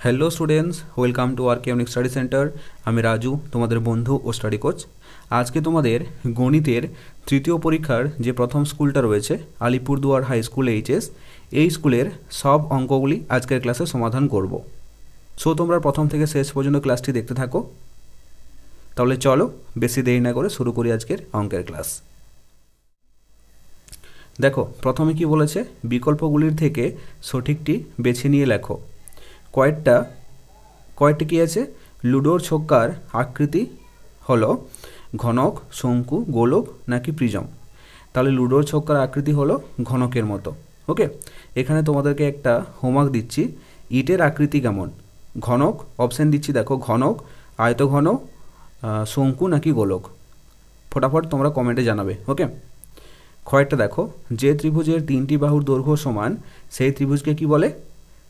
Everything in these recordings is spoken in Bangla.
Hello students, welcome to R K unique study centre. আমি রাজু, তোমাদের বন্ধু ও স্টাডি কোচ। আজকে তোমাদের গণিতের তৃতীয় পরীক্ষার যে প্রথম স্কুলটা রয়েছে আলিপুরদুয়ার হাই স্কুল এইচএস, এই স্কুলের সব অঙ্কগুলি আজকের ক্লাসে সমাধান করব। সো তোমরা প্রথম থেকে শেষ পর্যন্ত ক্লাসটি দেখতে থাকো। তাহলে চলো বেশি দেরি না করে শুরু করি আজকের অঙ্কের ক্লাস। দেখো প্রথমে কি বলেছে, বিকল্পগুলির থেকে সঠিকটি বেছে নিয়ে লেখো। কয়েকটি কি আছে, লুডোর ছক্কার আকৃতি হলো ঘনক, শঙ্কু, গোলক নাকি প্রিজম। তাহলে লুডোর ছক্কার আকৃতি হলো ঘনকের মতো। ওকে, এখানে তোমাদেরকে একটা হোমওয়ার্ক দিচ্ছি, ইটের আকৃতি কেমন। ঘনক অপশান দিচ্ছি, দেখো ঘনক, আয়তঘন, শঙ্কু নাকি গোলক। ফটাফট তোমরা কমেন্টে জানাবে। ওকে, কয়েকটা দেখো, যে ত্রিভুজের তিনটি বাহুর দৈর্ঘ্য সমান সেই ত্রিভুজকে কি বলে?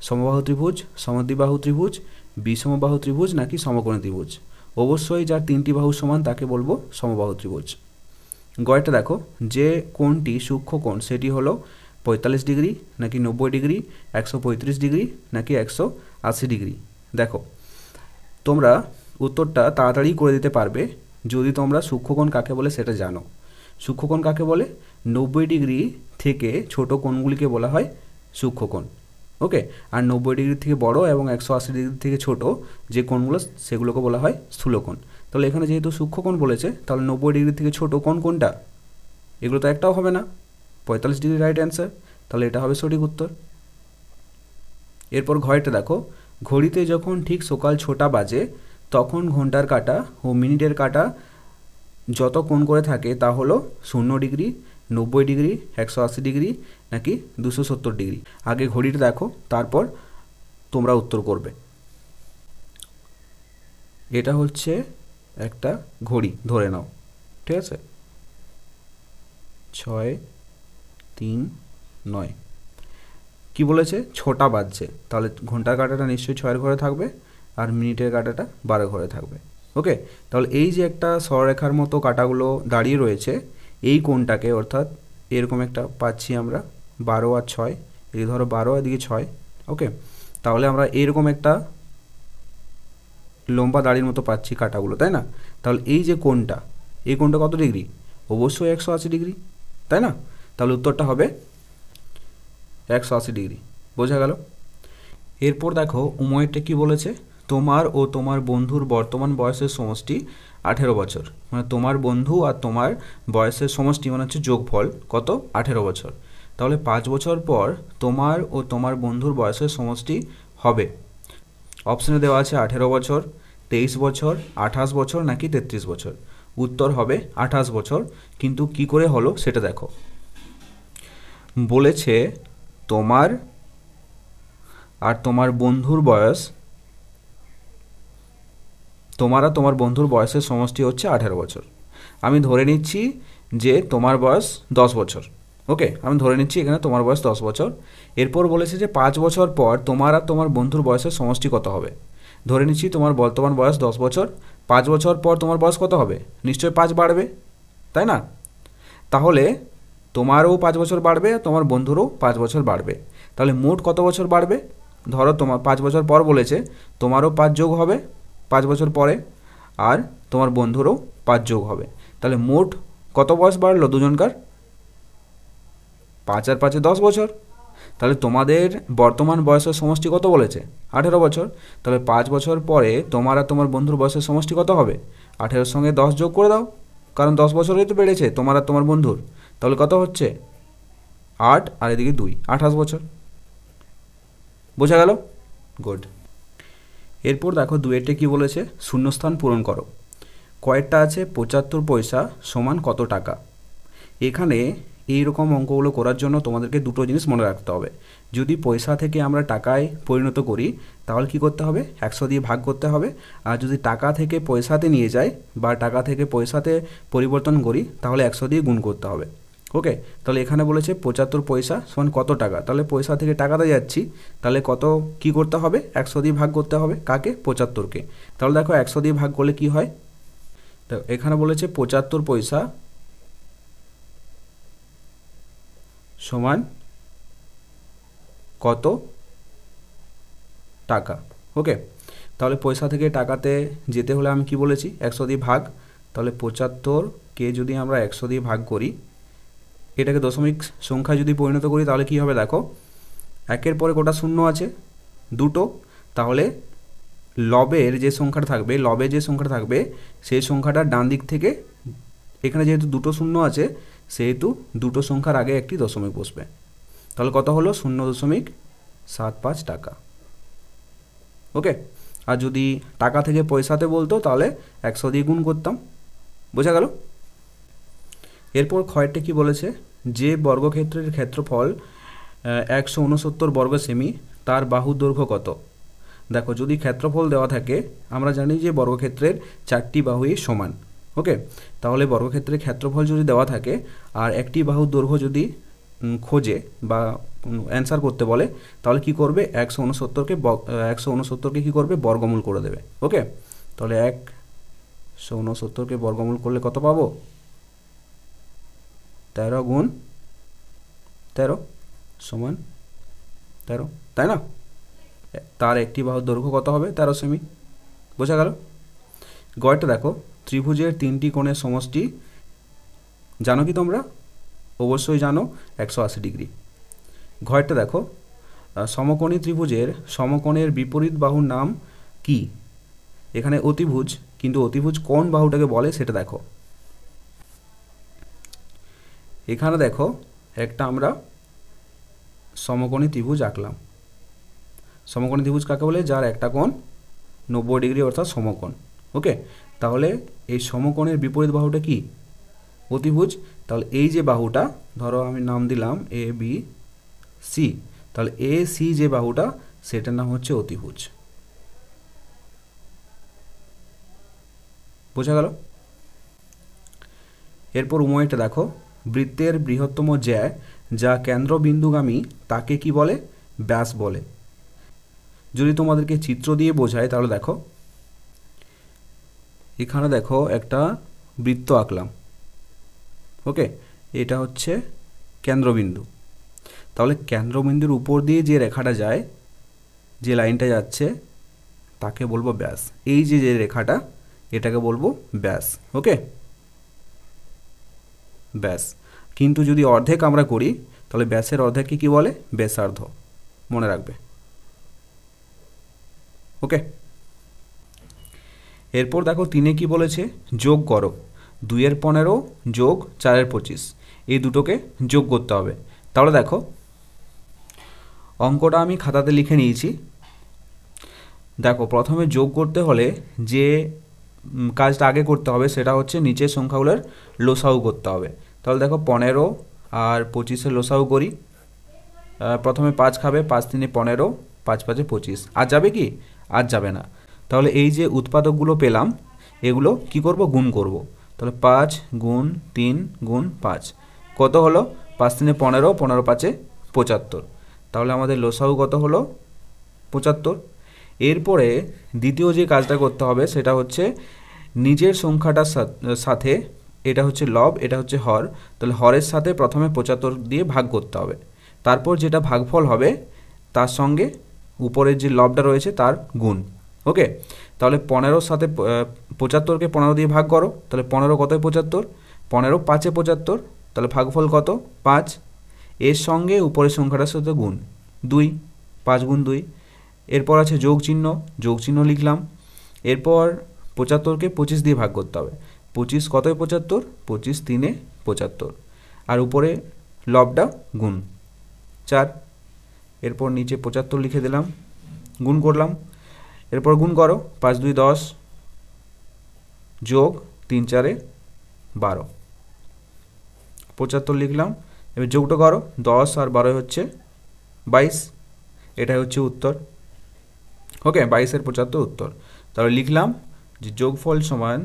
সমবাহু ত্রিভুজ, সমদ্বিবাহু ত্রিভুজ, বিষমবাহু ত্রিভুজ নাকি সমকোণী ত্রিভুজ। অবশ্যই যার তিনটি বাহু সমান তাকে বলবো সমবাহু ত্রিভুজ। গয়টা দেখো, যে কোণটি সূক্ষ্ম কোণ সেটি হলো 45 ডিগ্রি নাকি 90 ডিগ্রি, 135 ডিগ্রি নাকি 180 ডিগ্রি। দেখো তোমরা উত্তরটা তাড়াতাড়ি করে দিতে পারবে যদি তোমরা সূক্ষ্মকোণ কাকে বলে সেটা জানো। সূক্ষ্মকোণ কাকে বলে? 90 ডিগ্রি থেকে ছোট কোণগুলিকে বলা হয় সূক্ষ্মকোণ। ওকে, আর 90 ডিগ্রি থেকে বড় এবং 180 ডিগ্রি থেকে ছোট যে কোণগুলো সেগুলোকে বলা হয় স্থূলকোণ। তাহলে এখানে যেহেতু সূক্ষ্মকোণ বলেছে, তাহলে 90 ডিগ্রি থেকে ছোট কোণ কোনটা? এগুলো তো একটাও হবে না, 45 ডিগ্রি রাইট অ্যান্সার। তাহলে এটা হবে সঠিক উত্তর। এরপর ঘড়িটা দেখো, ঘড়িতে যখন ঠিক সকাল 6টা বাজে তখন ঘন্টার কাঁটা ও মিনিটের কাঁটা যত কোণ করে থাকে তা হলো 0 ডিগ্রি, 90 ডিগ্রি, 180 ডিগ্রি নাকি 270 ডিগ্রি। আগে ঘড়িটা দেখো, তারপর তোমরা উত্তর করবে। এটা হচ্ছে একটা ঘড়ি ধরে নাও, ঠিক আছে। 6, 3, 9 কি বলেছে? 6টা বাজছে, তাহলে ঘন্টার কাঁটাটা নিশ্চয়ই 6-এর ঘরে থাকবে আর মিনিটের কাঁটাটা 12 ঘরে থাকবে। ওকে, তাহলে এই যে একটা সরলরেখার মতো কাঁটাগুলো দাঁড়িয়ে রয়েছে, এই কোণটাকে অর্থাৎ এরকম একটা পাচ্ছি আমরা 12 আর 6, এদিকে ধরো 12 এদিকে 6। ওকে, তাহলে আমরা এরকম একটা লম্বা দাড়ির মতো পাচ্ছি কাঁটাগুলো, তাই না? তাহলে এই যে কোণটা, এই কোণটা কত ডিগ্রি? অবশ্যই 180 ডিগ্রি, তাই না? তাহলে উত্তরটা হবে 180 ডিগ্রি। বোঝা গেল? এরপর দেখো উময়টা কি বলেছে, তোমার ও তোমার বন্ধুর বর্তমান বয়সের সমষ্টি 18 বছর। মানে তোমার বন্ধু আর তোমার বয়সের সমষ্টি মানে হচ্ছে যোগফল কত? 18 বছর। তাহলে 5 বছর পর তোমার ও তোমার বন্ধুর বয়সের সমষ্টি হবে, অপশানে দেওয়া আছে 18 বছর, 23 বছর, 28 বছর নাকি 33 বছর। উত্তর হবে 28 বছর। কিন্তু কি করে হলো সেটা দেখো, বলেছে তোমার আর তোমার বন্ধুর বয়স, তোমার আর তোমার বন্ধুর বয়সের সমষ্টি হচ্ছে 18 বছর। আমি ধরে নিচ্ছি যে তোমার বয়স 10 বছর। ওকে, আমি ধরে নিচ্ছি এখানে তোমার বয়স 10 বছর। এরপর বলেছে যে 5 বছর পর তোমার আর তোমার বন্ধুর বয়সের সমষ্টি কত হবে। ধরে নিচ্ছি তোমার বর্তমান বয়স 10 বছর, 5 বছর পর তোমার বয়স কত হবে? নিশ্চয়ই 5 বাড়বে, তাই না? তাহলে তোমারও 5 বছর বাড়বে আর তোমার বন্ধুরও 5 বছর বাড়বে। তাহলে মোট কত বছর বাড়বে? ধরো তোমার 5 বছর পর বলেছে, তোমারও 5 যোগ হবে 5 বছর পরে, আর তোমার বন্ধুরও 5 যোগ হবে। তাহলে মোট কত বয়স বাড়লো দুজনকার? 5 আর 5-এ 10 বছর। তাহলে তোমাদের বর্তমান বয়সের সমষ্টি কত বলেছে? 18 বছর। তাহলে 5 বছর পরে তোমার আর তোমার বন্ধুর বয়সের সমষ্টি কত হবে? 18-এর সঙ্গে 10 যোগ করে দাও, কারণ 10 বছরই তো বেড়েছে তোমার আর তোমার বন্ধুর। তাহলে কত হচ্ছে? 8 আর এদিকে 2, 28 বছর। বোঝা গেল? গুড। এরপর দেখো দুয়েরটা কি বলেছে, শূন্যস্থান পূরণ করো। কয়েকটা আছে 75 পয়সা সমান কত টাকা। এখানে এইরকম অঙ্কগুলো করার জন্য তোমাদেরকে দুটো জিনিস মনে রাখতে হবে। যদি পয়সা থেকে আমরা টাকায় পরিণত করি তাহলে কি করতে হবে? 100 দিয়ে ভাগ করতে হবে। আর যদি টাকা থেকে পয়সাতে নিয়ে যাই বা টাকা থেকে পয়সাতে পরিবর্তন করি তাহলে 100 দিয়ে গুণ করতে হবে। ওকে, তাহলে এখানে বলেছে 75 পয়সা সমান কত টাকা। তাহলে পয়সা থেকে টাকাতে যাচ্ছি, তাহলে কত কি করতে হবে? 100 দিয়ে ভাগ করতে হবে। কাকে? 75কে। তাহলে দেখো 100 দিয়ে ভাগ করলে কি হয়, তো এখানে বলেছে 75 পয়সা সমান কত টাকা। ওকে, তাহলে পয়সা থেকে টাকাতে যেতে হলে আমি কি বলেছি, 100 দিয়ে ভাগ। তাহলে 75কে যদি আমরা 100 দিয়ে ভাগ করি, এটাকে দশমিক সংখ্যায় যদি পরিণত করি, তাহলে কি হবে দেখো, একের পরে কটা শূন্য আছে, দুটো। তাহলে লবের যে সংখ্যাটা থাকবে সেই সংখ্যাটা ডান দিক থেকে, এখানে যেহেতু দুটো শূন্য আছে সেহেতু দুটো সংখ্যার আগে একটি দশমিক বসবে। তাহলে কত হলো, 0.75 টাকা। ওকে, আর যদি টাকা থেকে পয়সাতে বলতো তাহলে 100 দিয়ে গুণ করতাম। বোঝা গেল? এরপর ক্ষয়টা কি বলেছে, যে বর্গক্ষেত্রের ক্ষেত্রফল 169 বর্গ সেমি, তার বাহুর দৈর্ঘ্য কত। দেখো, যদি ক্ষেত্রফল দেওয়া থাকে, আমরা জানি যে বর্গক্ষেত্রের 4টি বাহুই সমান। ওকে, তাহলে বর্গক্ষেত্রের ক্ষেত্রফল যদি দেওয়া থাকে আর একটি বাহুর দৈর্ঘ্য যদি খোঁজে বা অ্যান্সার করতে বলে, তাহলে কি করবে, 169কে কি করবে, বর্গমূল করে দেবে। ওকে, তাহলে 169কে বর্গমূল করলে কত পাবো, 13 গুণ 13 সমান 13, তাই না? তার একটি বাহুর দৈর্ঘ্য কত হবে, 13 সেমি। বোঝা গেল? গয়টা দেখো, ত্রিভুজের 3টি কোণের সমষ্টি জানো কি তোমরা? অবশ্যই জানো, 180 ডিগ্রি। ঘরটা দেখো, সমকোণী ত্রিভুজের সমকোণের বিপরীত বাহুর নাম কি। এখানে অতিভুজ, কিন্তু অতিভুজ কোন বাহুটাকে বলে সেটা দেখো। এখানে দেখো, একটা আমরা সমকোণী ত্রিভুজ আঁকলাম। সমকোণী ত্রিভুজ কাকে বলে, যার একটা কোণ 90 ডিগ্রি অর্থাৎ সমকোণ। ওকে, তাহলে এই সমকোণের বিপরীত বাহুটা কি, অতিভুজ। তাহলে এই যে বাহুটা, ধরো আমি নাম দিলাম এ বি সি, তাহলে এ সি যে বাহুটা, সেটার নাম হচ্ছে অতিভুজ। বোঝা গেল? এরপর উময়টা দেখো, বৃত্তের বৃহত্তম জ্যা যা কেন্দ্রবিন্দুগামী তাকে কি বলে, ব্যাস বলে। যদি তোমাদেরকে চিত্র দিয়ে বোঝায়, তাহলে দেখো, এখানে দেখো একটা বৃত্ত আঁকলাম। ওকে, এটা হচ্ছে কেন্দ্রবিন্দু। তাহলে কেন্দ্রবিন্দুর উপর দিয়ে যে রেখাটা যায়, যে লাইনটা যাচ্ছে, তাকে বলবো ব্যাস। এই যে যে রেখাটা, এটাকে বলবো ব্যাস। ওকে, ব্যাস। কিন্তু যদি অর্ধেক আমরা করি, তাহলে ব্যাসের অর্ধেককে কি বলে, ব্যাসার্ধ। মনে রাখবে। ওকে, এরপর দেখো 3-এ কি বলেছে, যোগ করো 2-এর 15 যোগ 4-এর 25, এই দুটোকে যোগ করতে হবে। তাহলে দেখো, অঙ্কটা আমি খাতাতে লিখে নিয়েছি। দেখো, প্রথমে যোগ করতে হলে যে কাজটা আগে করতে হবে সেটা হচ্ছে নিচের সংখ্যাগুলোর লসাগু করতে হবে। তাহলে দেখো, 15 আর 25-এর লসাগু করি। প্রথমে 5 খাবে, 5×3 15, 5×5 25। আর যাবে কি, আর যাবে না। তাহলে এই যে উৎপাদকগুলো পেলাম, এগুলো কি করব, গুণ করব। তাহলে 5 গুণ 3 গুণ 5 কত হলো, 5×3 15, 15×5 75। তাহলে আমাদের লসাগু কত হলো, 75। এরপরে দ্বিতীয় যে কাজটা করতে হবে সেটা হচ্ছে নিজের সংখ্যাটার সাথে, এটা হচ্ছে লব, এটা হচ্ছে হর, তাহলে হরের সাথে প্রথমে 75 দিয়ে ভাগ করতে হবে। তারপর যেটা ভাগফল হবে তার সঙ্গে উপরের যে লবটা রয়েছে তার গুণ। ওকে, তাহলে 15-র সাথে 75কে 15 দিয়ে ভাগ করো। তাহলে 15 কত, 75, 15 5-এ 75, তাহলে ভাগফল কত, 5। এর সঙ্গে উপরের সংখ্যাটার সাথে গুণ 2, 5 গুণ 2। এরপর আছে যোগ চিহ্ন, যোগ চিহ্ন লিখলাম। এরপর 75কে 25 দিয়ে ভাগ করতে হবে। 25 কত, 75, 25×3 75, আর উপরে লবটা গুণ 4। এরপর নিচে 75 লিখে দিলাম, গুণ করলাম। এরপর গুণ করো, 5 2 10 যোগ 3 4 12, 75 লিখলাম। এবার যোগটা করো, 10 আর 12 হচ্ছে 22, এটাই হচ্ছে উত্তর। ওকে, 22-এর 75 উত্তর। তাহলে লিখলাম যে যোগফল সমান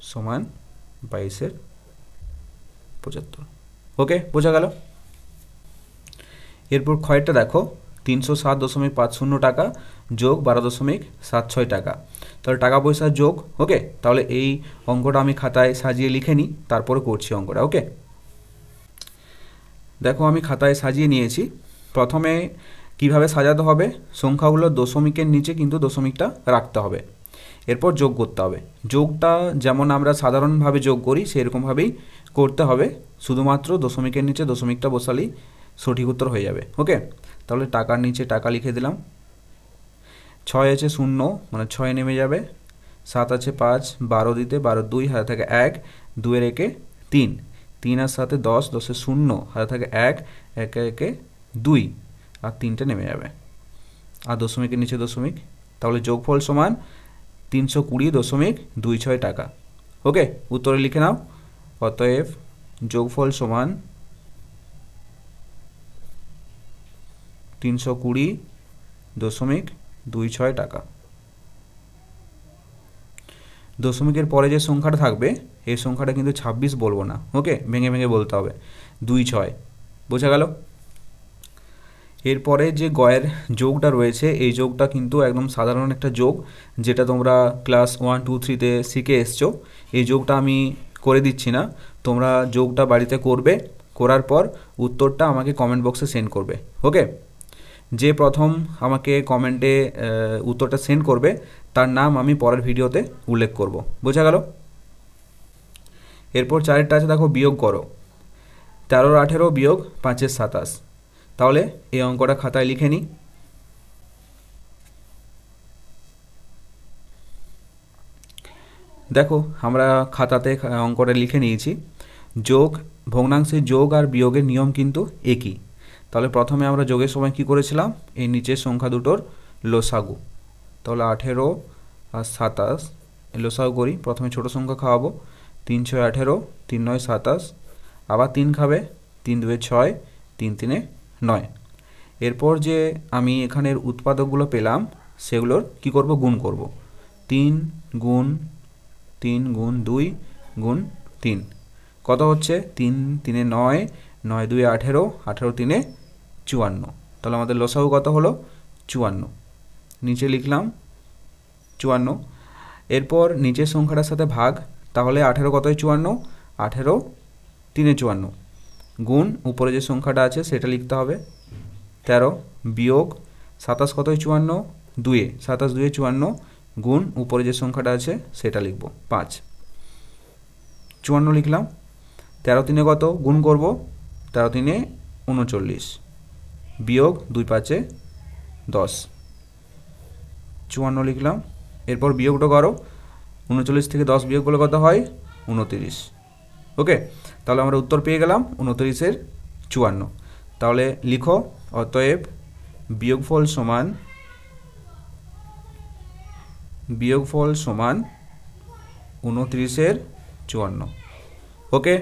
সমান 22-এর 75। ওকে, বোঝা গেল? এরপর ক্ষয়টা দেখো, 307.50 টাকা যোগ 12.76 টাকা। তাহলে টাকা পয়সার যোগ। ওকে, তাহলে এই অঙ্কটা আমি খাতায় সাজিয়ে লিখে নিই, তারপরে করছি অঙ্কটা। ওকে, দেখো আমি খাতায় সাজিয়ে নিয়েছি। প্রথমে কিভাবে সাজাতে হবে, সংখ্যাগুলো দশমিকের নিচে কিন্তু দশমিকটা রাখতে হবে, এরপর যোগ করতে হবে। যোগটা যেমন আমরা সাধারণভাবে যোগ করি সেরকমভাবেই করতে হবে, শুধুমাত্র দশমিকের নিচে দশমিকটা বসালেই সঠিক উত্তর হয়ে যাবে। ওকে, তাহলে টাকার নিচে টাকা লিখে দিলাম। 6 আছে 0 মানে 6 নেমে যাবে। 7 আছে 5, 12 দিতে 12 2 হাতে থাকে 1, 2 এর একে 3, 3 আর 7 10, 10 এ 0 হাতে থাকে 1, 1 একে 2 আর 3টে নেমে যাবে, আর দশমিকের নিচে দশমিক। তাহলে যোগফল সমান 320.26 টাকা। ওকে, উত্তরে লিখে নাও। অতএব যোগফল সমান 320.26 টাকা। দশমিকের পরে যে সংখ্যাটা থাকবে এই সংখ্যাটা কিন্তু 26 বলবো না। ওকে, ভেঙে ভেঙে বলতে হবে। 26 বোঝা গেল। এরপরে যে গয়ের যোগটা রয়েছে এই যোগটা কিন্তু একদম সাধারণ একটা যোগ, যেটা তোমরা ক্লাস 1 2 3-তে শিখে এসছো। এই যোগটা আমি করে দিচ্ছি না, তোমরা যোগটা বাড়িতে করবে, করার পর উত্তরটা আমাকে কমেন্ট বক্সে সেন্ড করবে। ওকে, যে প্রথম আমাকে কমেন্টে উত্তরটা সেন্ড করবে তার নাম আমি পরের ভিডিওতে উল্লেখ করব। বোঝা গেল। এরপর 4টা আছে, দেখো বিয়োগ করো। 13 18 বিয়োগ 5 27। তাহলে এই অঙ্কটা খাতায় লিখে নিই। দেখো আমরা খাতাতে অঙ্কটা লিখে নিয়েছি। যোগ, ভগ্নাংশের যোগ আর বিয়োগের নিয়ম কিন্তু একই। তাহলে প্রথমে আমরা যোগের সময় কি করেছিলাম, এই নিচের সংখ্যা দুটোর লসাগু। তাহলে 18 আর 27 লসাগু করি। প্রথমে ছোট সংখ্যা খাওয়াবো। 3 6 18, 3 9 27, আবার 3 খাবে, 3 2 6, 3 3 9। এরপর যে আমি এখানের উৎপাদকগুলো পেলাম সেগুলোর কি করব, গুণ করব। 3 গুণ 3 গুণ 2 গুণ 3 কত হচ্ছে, 3 3 9, 9 2 18, 18 3 54। তাহলে আমাদের লসাগু কত হলো, 54। নিচে লিখলাম 54। এরপর নিচের সংখ্যাটার সাথে ভাগ, তাহলে 18 কত হয় 54, 18 3 54 গুণ উপরে যে সংখ্যাটা আছে সেটা লিখতে হবে 13, বিয়োগ 27 কত হয় 54, 2 27 2 54 গুণ উপরে যে সংখ্যাটা আছে সেটা লিখব 5। 54 লিখলাম। 13 3 কত, গুণ করব, 13 3 39, বিয়োগ 2 5 10। 54 লিখলাম। এরপর বিয়োগটা করো, 39 থেকে 10 বিয়োগ করলে কত হয়, 29। ওকে, তাহলে আমরা উত্তর পেয়ে গেলাম 29 এর 54। তাহলে লিখো, অতএব বিয়োগফল সমান 29 এর 54। ওকে,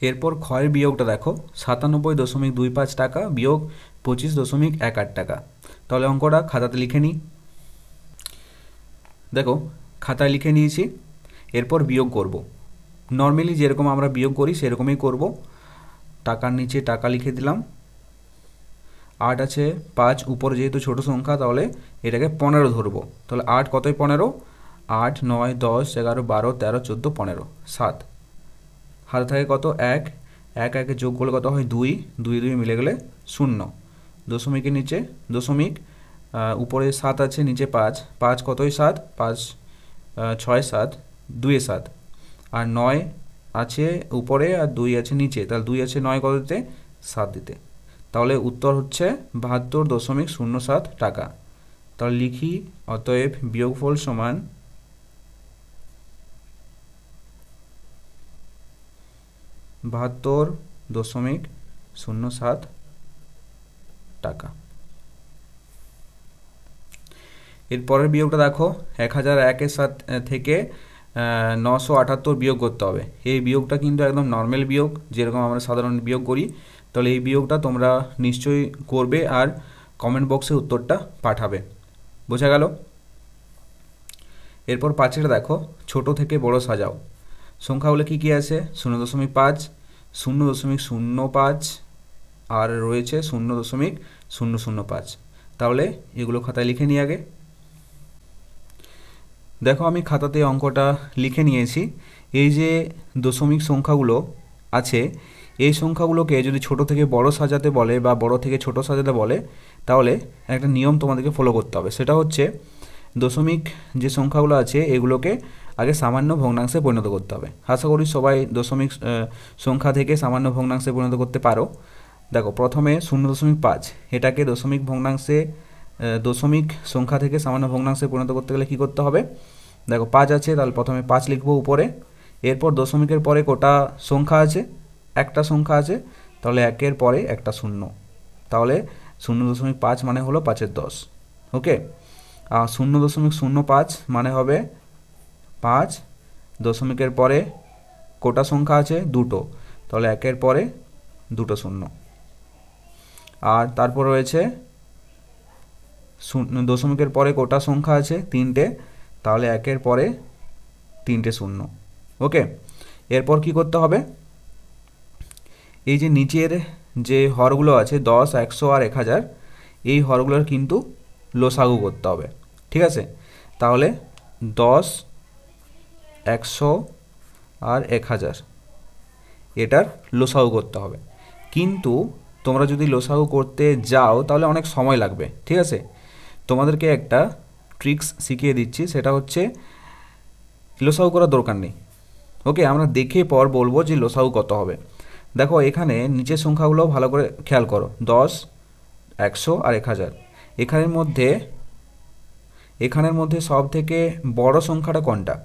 এরপর ক্ষয়ের বিয়োগটা দেখো, 97.25 টাকা বিয়োগ 25.18 টাকা। তাহলে অঙ্কটা খাতাতে লিখে নিই। দেখো খাতায় লিখে নিয়েছি। এরপর বিয়োগ করব, নর্মালি যেরকম আমরা বিয়োগ করি সেরকমই করব। টাকার নিচে টাকা লিখে দিলাম। 8 আছে 5, উপরে যেহেতু ছোট সংখ্যা তাহলে এটাকে 15 ধরবো। তাহলে 8 কতই 15, 8 9 10 11 12 13 14 15 7। হাতে থাকে কত, 1, 1 1 যোগ করলে কত হয় 2, 2 2 মিলে গেলে 0। দশমিকের নিচে দশমিক, উপরে 7 আছে নিচে 5, 5 কতই 7, 5 6 7 2 7, আর 9 আছে উপরে আর 2 আছে নিচে, তাহলে 2 আছে 9 কত দিতে, 7 দিতে। তাহলে উত্তর হচ্ছে 72.07 টাকা। তাহলে লিখি, অতএব বিয়োগফল সমান 72.07 টাকা। এরপরের বিয়োগটা দেখো, 1001-এর থেকে 978 বিয়োগ করতে হবে। এই বিয়োগটা কিন্তু একদম নর্মাল বিয়োগ, যেরকম আমরা সাধারণ বিয়োগ করি। তাহলে এই বিয়োগটা তোমরা নিশ্চয়ই করবে আর কমেন্ট বক্সে উত্তরটা পাঠাবে। বোঝা গেল। এরপর 5-এরটা দেখো, ছোট থেকে বড় সাজাও। সংখ্যাগুলো কী কী আছে, 0.5, 0.05 আর রয়েছে 0.005। তাহলে এগুলো খাতায় লিখে নিই আগে। দেখো আমি খাতাতে অঙ্কটা লিখে নিয়েছি। এই যে দশমিক সংখ্যাগুলো আছে এই সংখ্যাগুলোকে যদি ছোট থেকে বড় সাজাতে বলে বা বড় থেকে ছোট সাজাতে বলে তাহলে একটা নিয়ম তোমাদেরকে ফলো করতে হবে। সেটা হচ্ছে দশমিক যে সংখ্যাগুলো আছে এগুলোকে আগে সামান্য ভগ্নাংশে পরিণত করতে হবে। আশা করি সবাই দশমিক সংখ্যা থেকে সামান্য ভগ্নাংশে পরিণত করতে পারো। দেখো প্রথমে 0.5 এটাকে দশমিক ভগ্নাংশে দশমিক সংখ্যা থেকে সামান্য ভগ্নাংশে পরিণত করতে গেলে কী করতে হবে? দেখো 5 আছে, তাহলে প্রথমে 5 লিখবো উপরে। এরপর দশমিকের পরে কটা সংখ্যা আছে? একটা সংখ্যা আছে, তাহলে 1-এর পরে একটা 0, তাহলে 0.5 মানে হলো 5-এর 10। ওকে, আর 0.05 মানে হবে 5, দশমিকের পরে কটা সংখ্যা আছে? দুটো, তাহলে 1-এর পরে দুটো 0। আর তারপর রয়েছে দশমিকের পরে কটা সংখ্যা আছে? 3টে, তাহলে 1-এর পরে 3টে 0। ওকে, এরপর কি করতে হবে? এই যে নিচের যে হরগুলো আছে 10, 100 আর 1000, এই হরগুলোর কিন্তু লসাগু করতে হবে। ঠিক আছে, তাহলে 10, 100 আর 1000 এটার লসাগু করতে হবে। কিন্তু তোমরা যদি লসাগু করতে যাও তাহলে অনেক সময় লাগবে। ঠিক আছে, তোমাদেরকে একটা ট্রিক্স শিখিয়ে দিচ্ছি, সেটা হচ্ছে লসাগু করার দরকার নেই। ওকে, আমরা দেখে পর বলবো যে লসাগু কত হবে। দেখো এখানে নিচের সংখ্যাগুলো ভালো করে খেয়াল করো, 10, 100 আর 1000। এখানের মধ্যে সব থেকে বড় সংখ্যাটা কোনটা?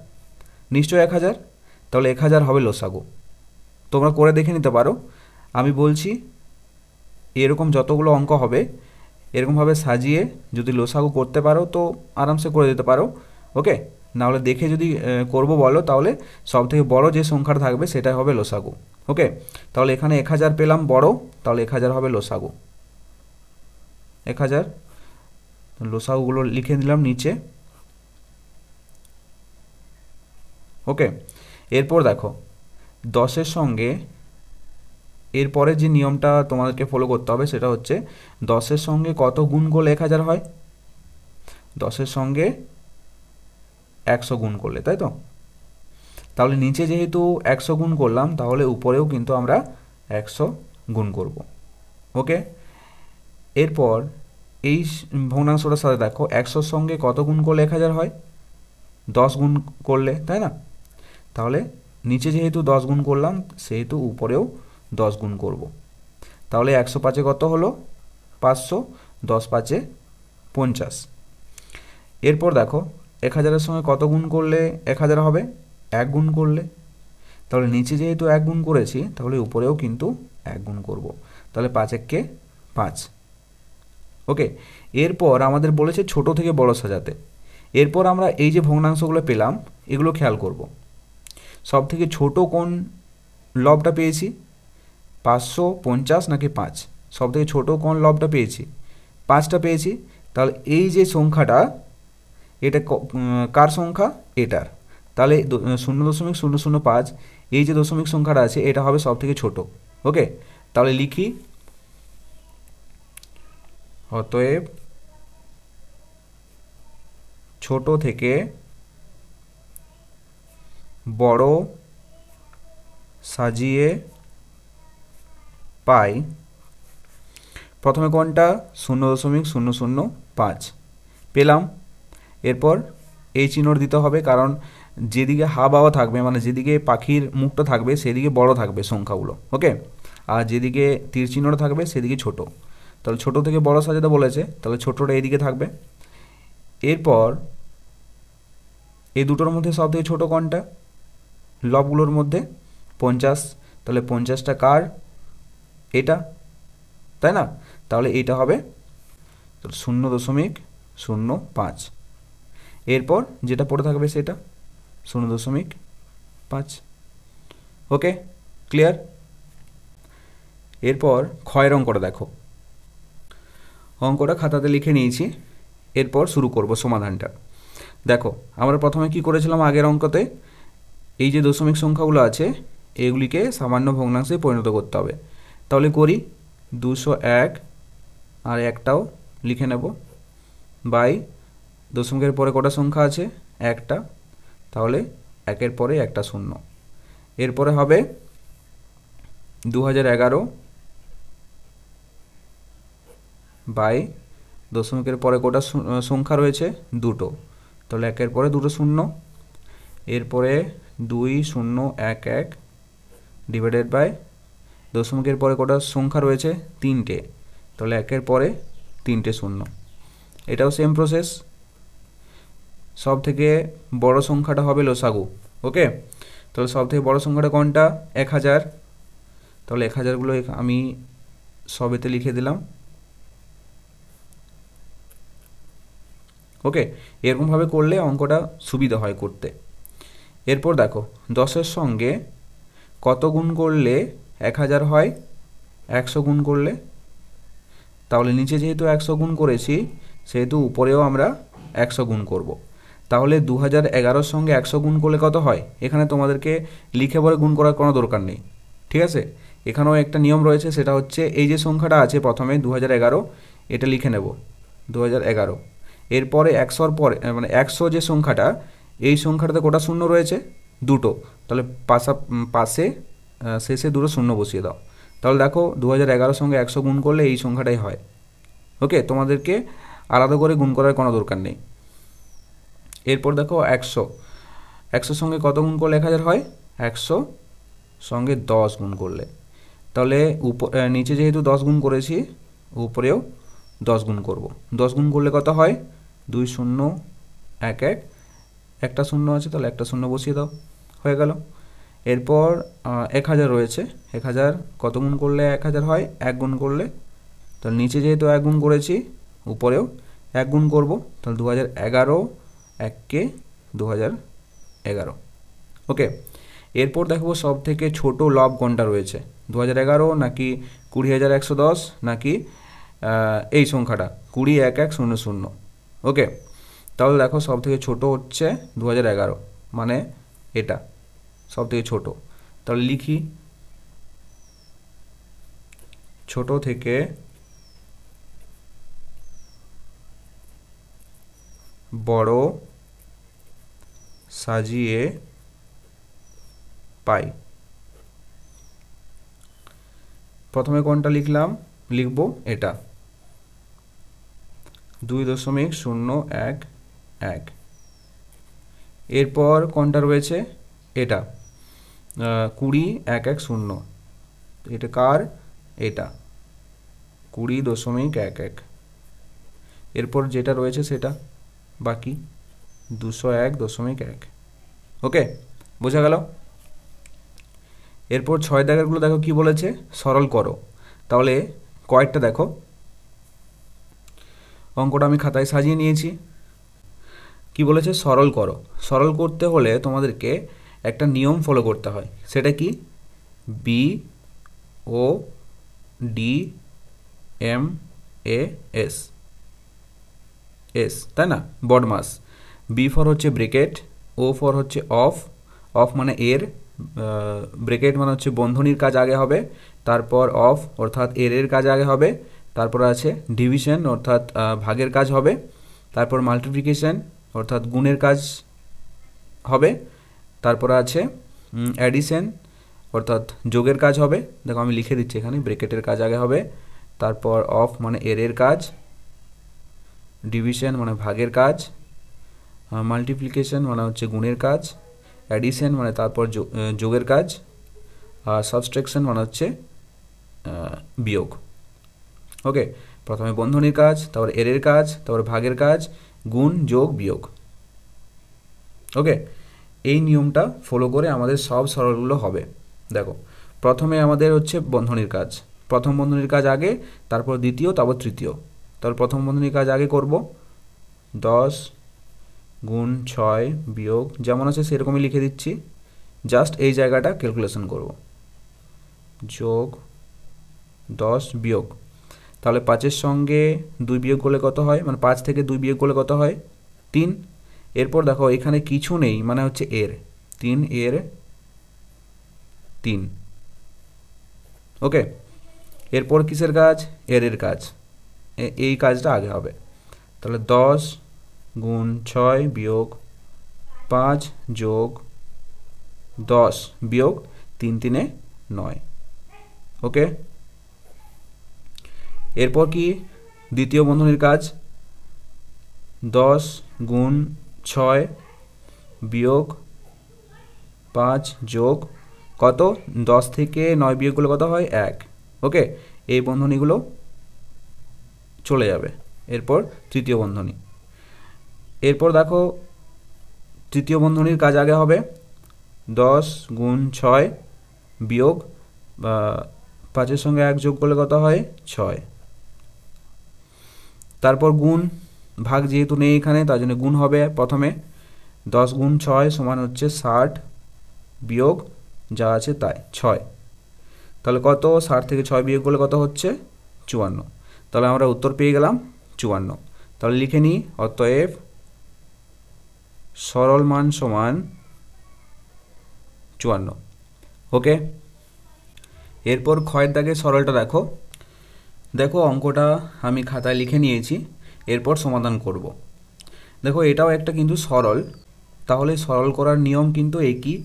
নিশ্চয়ই 1000, তাহলে 1000 হবে লসাগু। তোমরা করে দেখে নিতে পারো। আমি বলছি এরকম যতগুলো অঙ্ক হবে এরকমভাবে সাজিয়ে যদি লসাগু করতে পারো তো আরামসে করে দিতে পারো। ওকে, নাহলে দেখে যদি করবো বলো তাহলে সব থেকে বড় যে সংখ্যাটা থাকবে সেটাই হবে লসাগু। ওকে, তাহলে এখানে 1000 পেলাম বড়, তাহলে 1000 হবে লসাগু। 1000 লসাগুগুলো লিখে দিলাম নিচে। ওকে, এরপর দেখো 10-এর সঙ্গে এরপরে যে নিয়মটা তোমাদেরকে ফলো করতে হবে সেটা হচ্ছে 10-এর সঙ্গে কত গুণ করলে 1000 হয়? 10-এর সঙ্গে 100 গুণ করলে, তাই তো? তাহলে নিচে যেহেতু 100 গুণ করলাম তাহলে উপরেও কিন্তু আমরা 100 গুণ করব। ওকে, এরপর এই ভগ্নাংশটার সাথে দেখো 100-র সঙ্গে কত গুণ করলে 1000 হয়? 10 গুণ করলে, তাই না? তাহলে নিচে যেহেতু 10 গুণ করলাম সেহেতু উপরেও 10 গুণ করব। তাহলে 105 কত হলো? 500, 10 5 50। এরপর দেখো 1000-এর সঙ্গে কত গুণ করলে 1000 হবে? 1 গুণ করলে। তাহলে নিচে যেহেতু 1 গুণ করেছি তাহলে উপরেও কিন্তু 1 গুণ করব। তাহলে 5 1 5। ওকে, এরপর আমাদের বলেছে ছোট থেকে বড় সাজাতে। এরপর আমরা এই যে ভগ্নাংশগুলো পেলাম এগুলো খেয়াল করব। সব থেকে ছোট কোন লবটা পেয়েছি? 550 নাকি 5? সব থেকে ছোট কোন লবটা পেয়েছি? 5টা পেয়েছি। তাহলে এই যে সংখ্যাটা এটা কার সংখ্যা? এটার। তাহলে 0.005 এই যে দশমিক সংখ্যাটা আছে এটা হবে সব থেকে ছোট। ওকে, তাহলে লিখি অতএব ছোট থেকে বড় সাজিয়ে পাই প্রথমে কোনটা? 0.005 পেলাম। এরপর এই চিহ্ন দিতে হবে, কারণ যেদিকে হা বাওয়া থাকবে মানে যেদিকে পাখির মুখটা থাকবে সেদিকে বড় থাকবে সংখ্যাগুলো। ওকে, আর যেদিকে তীর চিহ্নটা থাকবে সেদিকে ছোট। তাহলে ছোট থেকে বড় সাজাতে বলেছে, তাহলে ছোটটা এইদিকে থাকবে। এরপর এই দুটোর মধ্যে সব থেকে ছোটো কোনটা? লবগুলোর মধ্যে 50, তাহলে 50টা কার? এটা, তাই না? তাহলে এইটা হবে 0.05। এরপর যেটা পড়ে থাকবে সেটা 0.5। ওকে, ক্লিয়ার? এরপর ক্ষয়ের অঙ্কটা দেখো। অঙ্কটা খাতাতে লিখে নিয়েছি, এরপর শুরু করব সমাধানটা। দেখো আমরা প্রথমে কি করেছিলাম আগের অঙ্কতে? এই যে দশমিক সংখ্যাগুলো আছে এগুলিকে সামান্য ভগ্নাংশে পরিণত করতে হবে। তাহলে করি, 201 আর একটাও লিখে নেব বাই দশমিকের পরে কটা সংখ্যা আছে? একটা, তাহলে 1-এর পরে একটা 0। এরপরে হবে 2011 বাই দশমিকের পরে কটা সংখ্যা রয়েছে? দুটো, তাহলে একের পরে দুটো শূন্য, এরপরে 2011 ডিভাইডেড বাই দশমিকের পরে কটা সংখ্যা রয়েছে? তিনটে, তাহলে একের পরে তিনটে শূন্য। এটাও সেম প্রসেস, সব থেকে বড় সংখ্যাটা হবে লসাগু। ওকে, তাহলে সব থেকে বড় সংখ্যাটা কোনটা? 1000, তাহলে 1000গুলো আমি সবেতে লিখে দিলাম। ওকে, এরকমভাবে করলে অঙ্কটা সুবিধা হয় করতে। এরপর দেখো 10-এর সঙ্গে কত গুণ করলে 1000 হয়? 100 গুণ করলে। তাহলে নিচে যেহেতু 100 গুণ করেছি সেহেতু উপরেও আমরা 100 গুণ করব। তাহলে 2011-র সঙ্গে 100 গুণ করলে কত হয়? এখানে তোমাদেরকে লিখে পরে গুণ করার কোনো দরকার নেই, ঠিক আছে? এখানেও একটা নিয়ম রয়েছে, সেটা হচ্ছে এই যে সংখ্যাটা আছে প্রথমে 2011, এটা লিখে নেব 2011। এরপরে 100-র পরে মানে 100 যে সংখ্যাটা, এই সংখ্যাটাতে কটা শূন্য রয়েছে? দুটো, তাহলে পাশে শেষে দুটো শূন্য বসিয়ে দাও। তাহলে দেখো 2011-র সঙ্গে 100 গুণ করলে এই সংখ্যাটাই হয়। ওকে, তোমাদেরকে আলাদা করে গুণ করার কোনো দরকার নেই। এরপর দেখো 100-র সঙ্গে কত গুণ করলে 1000 হয়? 100 সঙ্গে 10 গুণ করলে। তাহলে নিচে যেহেতু 10 গুণ করেছি উপরেও 10 গুণ করব। 10 গুণ করলে কত হয়? 2011, একটা শূন্য আছে তাহলে একটা শূন্য বসিয়ে দাও, হয়ে গেল। এরপর 1000 রয়েছে, 1000 কত গুণ করলে 1000 হয়? 1 গুণ করলে। তাহলে নিচে যেহেতু 1 গুণ করেছি উপরেও 1 গুণ করব, তাহলে 2011, 1কে 2011। ওকে, এরপর দেখব সব থেকে ছোট লব কোনটা রয়েছে, 2011 নাকি 20,110 নাকি এই সংখ্যাটা 20,1100। ওকে, তাহলে দেখো সব থেকে ছোটো হচ্ছে 2011, মানে এটা সব থেকে ছোটো। তাহলে লিখি ছোট থেকে বড় সাজিয়ে পাই। প্রথমে কোনটা লিখব এটা 2.011। এরপর কোনটা রয়েছে? এটা 20,110। এটা কার? এটা 20.11। এরপর যেটা রয়েছে সেটা বাকি 201.1। ওকে, বোঝা গেল? এরপর 6 দাগেরগুলো দেখো কি বলেছে, সরল করো। তাহলে কয়েকটা দেখো, অঙ্কটা আমি খাতায় সাজিয়ে নিয়েছি। কি বলেছে? সরল করো। সরল করতে হলে তোমাদেরকে একটা নিয়ম ফলো করতে হয়, সেটা কি? BODMAS, তাই না? বডমাস। বি ফর হচ্ছে ব্রেকেট, ও ফর হচ্ছে অফ, অফ মানে এর, ব্রেকেট মানে হচ্ছে বন্ধনীর কাজ আগে হবে, তারপর অফ অর্থাৎ এর কাজ আগে হবে, তারপর আছে ডিভিশন অর্থাৎ ভাগের কাজ হবে, তারপর মাল্টিপ্লিকেশন অর্থাৎ গুণের কাজ হবে, তারপর আছে অ্যাডিশন অর্থাৎ যোগের কাজ হবে। দেখো আমি লিখে দিচ্ছি এখানে, ব্রেকেটের কাজ আগে হবে, তারপর অফ মানে এর কাজ, ডিভিশন মানে ভাগের কাজ, মাল্টিপ্লিকেশন মানে হচ্ছে গুণের কাজ, অ্যাডিশন মানে তারপর যোগের কাজ, আর সাবট্রাকশন মানে হচ্ছে বিয়োগ। ওকে, প্রথমে বন্ধনীর কাজ, তারপর এর কাজ, তারপর ভাগের কাজ, গুণ যোগ বিয়োগ। ওকে, এই নিয়মটা ফলো করে আমাদের সব সরলগুলো হবে। দেখো প্রথমে আমাদের হচ্ছে বন্ধনীর কাজ, প্রথম বন্ধনীর কাজ আগে, তারপর দ্বিতীয়, তারপর তৃতীয়। তারপর প্রথম বন্ধনীর কাজ আগে করব, 10 গুণ 6 বিয়োগ, যেমন আছে সেরকমই লিখে দিচ্ছি, জাস্ট এই জায়গাটা ক্যালকুলেশন করব, যোগ 10 বিয়োগ। তাহলে 5-এর সঙ্গে 2 বিয়োগ করলে কত হয়? মানে 5 থেকে 2 বিয়োগ করলে কত হয়? 3। এরপর দেখো এখানে কিছু নেই, মানে হচ্ছে এর 3, এর 3। ওকে, এরপর কিসের কাজ? এর কাজ, এই কাজটা আগে হবে। তাহলে 10 গুণ 6 বিয়োগ 5 যোগ 10 বিয়োগ 3 3 9। ওকে, এরপর কি দ্বিতীয় বন্ধনীর কাজ, 10 গুণ 6 বিয়োগ 5 যোগ কত, 10 থেকে 9 বিয়োগ করলে কত হয় 1। ওকে, এই বন্ধনীগুলো চলে যাবে। এরপর তৃতীয় বন্ধনী, এরপর দেখো তৃতীয় বন্ধনীর কাজ আগে হবে 10 গুণ 6 বিয়োগ 5-এর সঙ্গে 1 যোগ করলে কত হয় 6। তারপর গুণ ভাগ যেহেতু নেই এখানে, তার জন্য গুণ হবে প্রথমে, 10 গুণ 6 সমান হচ্ছে 60 বিয়োগ যা আছে তাই 6। তাহলে কত, 60 থেকে 6 বিয়োগ করলে কত হচ্ছে 54। তাহলে আমরা উত্তর পেয়ে গেলাম 54। তাহলে লিখে নিই, অতএব সরল মান সমান 54। ওকে, এরপর ক্ষয়ের দাগে সরলটা দেখো। দেখো অঙ্কটা আমি খাতায় লিখে নিয়েছি, এরপর সমাধান করব। দেখো এটাও একটা কিন্তু সরল, তাহলে সরল করার নিয়ম কিন্তু একই,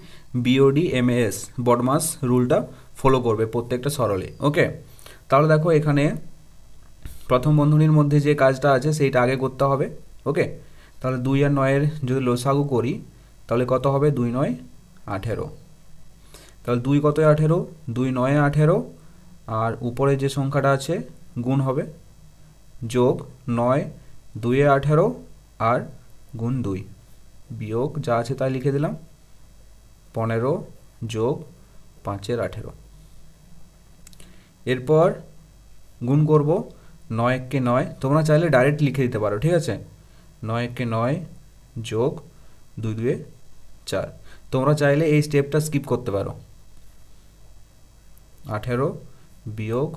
বিওডি এমএস বডমাস রুলটা ফলো করবে প্রত্যেকটা সরলে। ওকে, তাহলে দেখো এখানে প্রথম বন্ধনীর মধ্যে যে কাজটা আছে সেইটা আগে করতে হবে। ওকে, তাহলে 2 আর 9-এর যদি লসাগু করি তাহলে কত হবে, 2 9 18। তাহলে 2 কত 18, 2 9 18, আর উপরে যে সংখ্যাটা আছে গুণ হবে, যোগ 9 2 18 আর গুণ 2 বিয়োগ যা আছে তাই লিখে দিলাম, 15 যোগ 5-এর 18। এরপর গুণ করব, 9 1 9, তোমরা চাইলে ডাইরেক্ট লিখে দিতে পারো, ঠিক আছে। 9 1 9 যোগ 2 2 4, তোমরা চাইলে এই স্টেপটা স্কিপ করতে পারো। 18 বিয়োগ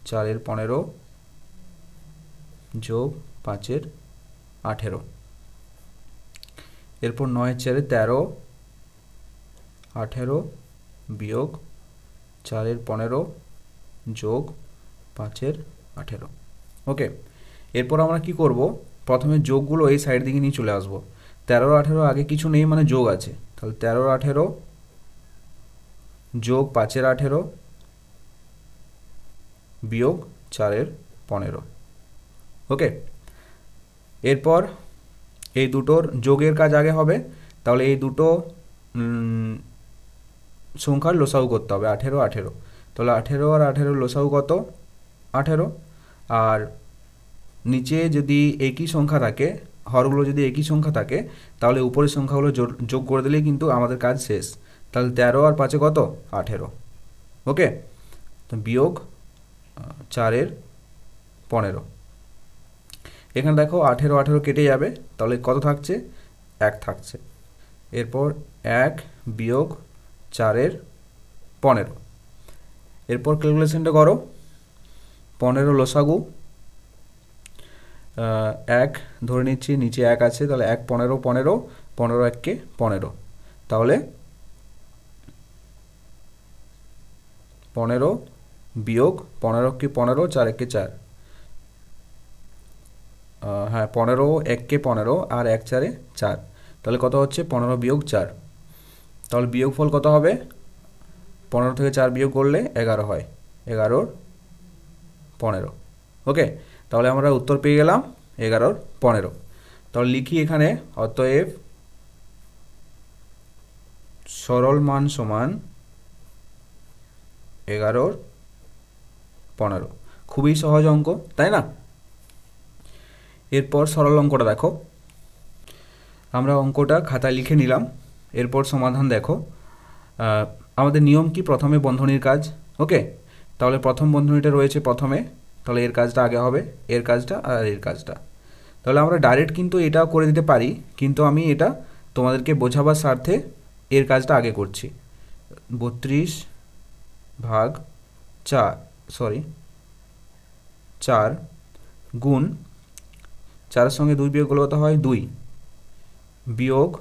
4-এর 15 যোগ 5-এর 18। এরপর 9 4 13, 18 বিয়োগ 4-এর 15 যোগ 5-এর 18। ওকে, এরপর আমরা কি করব, প্রথমে যোগগুলো এই সাইড দিকে নিয়ে চলে আসবো। 13 18 আগে কিছু নেই মানে যোগ আছে, তাহলে 13 18 যোগ 5-এর 18 বিয়োগ 4-এর 15। ওকে, এরপর এই দুটোর যোগের কাজ আগে হবে, তাহলে এই দুটো সংখ্যার লসাগু করতে হবে, 18 18। তাহলে 18 আর 18 লসাগু কত 18, আর নিচে যদি একই সংখ্যা থাকে, হরগুলো যদি একই সংখ্যা থাকে, তাহলে উপরের সংখ্যাগুলো যোগ করে দিলেই কিন্তু আমাদের কাজ শেষ। তাহলে 13 আর 5-এ কত 18। ওকে, তো বিয়োগ 4-এর 15। এখানে দেখো 18 18 কেটে যাবে, তাহলে কত থাকছে 1 থাকছে। এরপর 1 বিয়োগ 4-এর 15। এরপর ক্যালকুলেশনটা করো, 15 লসাগু 1 ধরে নিচ্ছি, নিচে 1 আছে, তাহলে 1 15 15 15 1 কে 15, তাহলে 15 বিয়োগ 15 কে 15 4 1 কে 4, হ্যাঁ 15 1 কে 15 আর 1 4 4, তাহলে কত হচ্ছে 15 বিয়োগ 4। তাহলে বিয়োগফল কত হবে, 15 থেকে 4 বিয়োগ করলে 11 হয়, 11 15। ওকে, তাহলে আমরা উত্তর পেয়ে গেলাম 11 15। তাহলে লিখি এখানে, অতএব সরল মান সমান 11 15। খুবই সহজ অঙ্ক, তাই না। এরপর সরল অঙ্কটা দেখো, আমরা অঙ্কটা খাতায় লিখে নিলাম। এরপর সমাধান দেখো, আমাদের নিয়ম কি, প্রথমে বন্ধনীর কাজ। ওকে, তাহলে প্রথম বন্ধনীটা রয়েছে প্রথমে, তাহলে এর কাজটা আগে হবে, এর কাজটা আর এর কাজটা। তাহলে আমরা ডাইরেক্ট কিন্তু এটাও করে দিতে পারি, কিন্তু আমি এটা তোমাদেরকে বোঝাবার স্বার্থে এর কাজটা আগে করছি। 32 ভাগ 4 গুণ 4-এর সঙ্গে 2 বিয়োগ করলে কত হয় 2 বিয়োগ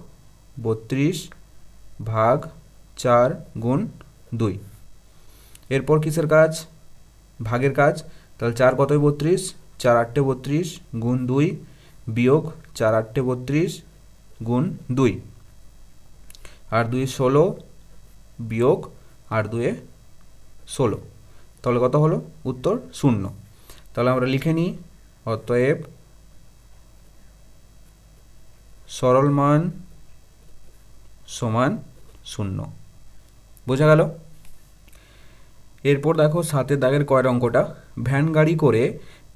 32 ভাগ 4 গুণ 2। এরপর কিসের কাজ, ভাগের কাজ। তাহলে 4 কতই 32, 4 8 32 গুণ 2 বিয়োগ 4 8 32 গুণ 2, আর 2 16 বিয়োগ 8 2 16, তাহলে কত হলো? উত্তর 0। তাহলে আমরা লিখে নিই, অতএব সরল মান সমান 0। বোঝা গেল? এরপর দেখো 7 দাগের কয়ের অঙ্কটা। ভ্যান গাড়ি করে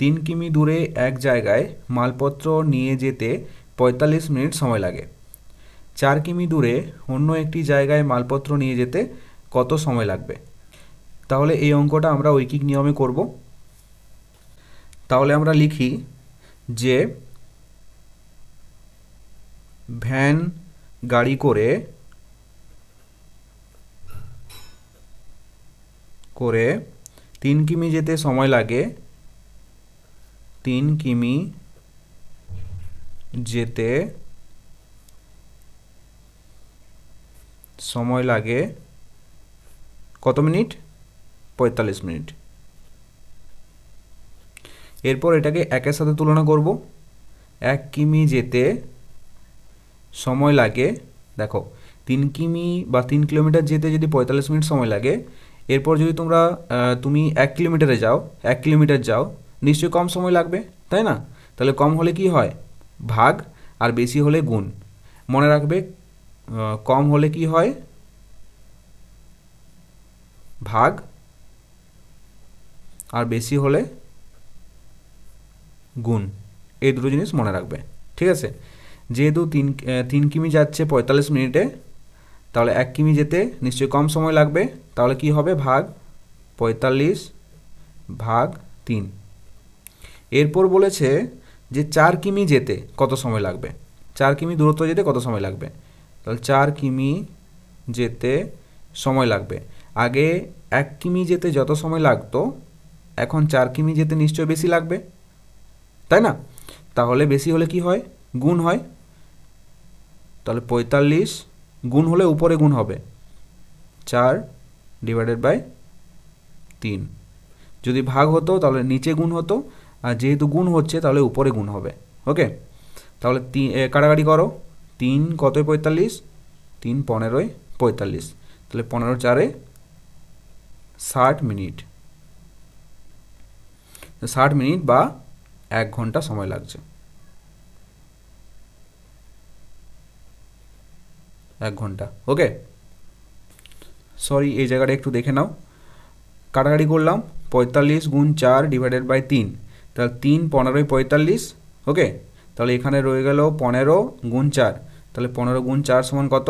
3 কিমি দূরে এক জায়গায় মালপত্র নিয়ে যেতে 45 মিনিট সময় লাগে। 4 কিমি দূরে অন্য একটি জায়গায় মালপত্র নিয়ে যেতে কত সময় লাগবে? তাহলে এই অঙ্কটা আমরা ঐকিক নিয়মে করব। তাহলে আমরা লিখি যে ভ্যান গাড়ি করে 3 কিমি যেতে সময় লাগে, 3 কিমি যেতে সময় লাগে কত মিনিট? 45 মিনিট। এরপর এটাকে একের সাথে তুলনা করব। 1 কিমি যেতে সময় লাগে, দেখো 3 কিমি বা 3 কিলোমিটার যেতে যদি 45 মিনিট সময় লাগে, এরপর যদি তুমি 1 কিলোমিটারে যাও, 1 কিলোমিটার যাও, নিশ্চয়ই কম সময় লাগবে, তাই না? তাহলে কম হলে কি হয়? ভাগ, আর বেশি হলে গুণ। মনে রাখবে, কম হলে কি হয়? ভাগ, আর বেশি হলে গুণ। এই দুটো জিনিস মনে রাখবে, ঠিক আছে? যেহেতু 3 কিমি যাচ্ছে 45 মিনিটে, তাহলে 1 কিমি যেতে নিশ্চয়ই কম সময় লাগবে, তাহলে কি হবে? ভাগ 45 ভাগ 3। এরপর বলেছে যে 4 কিমি যেতে কত সময় লাগবে? 4 কিমি দূরত্ব যেতে কত সময় লাগবে? তাহলে 4 কিমি যেতে সময় লাগবে। আগে 1 কিমি যেতে যত সময় লাগতো, এখন 4 কিমি যেতে নিশ্চয়ই বেশি লাগবে, তাই না? তাহলে বেশি হলে কি হয়? গুণ হয়। তাহলে 45 গুণ হলে উপরে গুণ হবে, 4 ডিভাইডেড বাই 3। যদি ভাগ হতো তাহলে নিচে গুণ হতো, আর যেহেতু গুণ হচ্ছে তাহলে উপরে গুণ হবে। ওকে, তাহলে কাটাকাটি করো। 3 কতই 45, 3 15 45, তাহলে 15 4 60 মিনিট। 60 মিনিট বা 1 ঘন্টা সময় লাগছে। 1 ঘন্টা। ওকে, সরি, এই জায়গাটা একটু দেখে নাও। কাটাকাটি করলাম, 45 গুণ 4 ডিভাইডেড বাই 3, তাহলে 3 15 45। ওকে, তাহলে এখানে রয়ে গেল 15 গুণ 4, তাহলে 15 গুণ 4 সমান কত?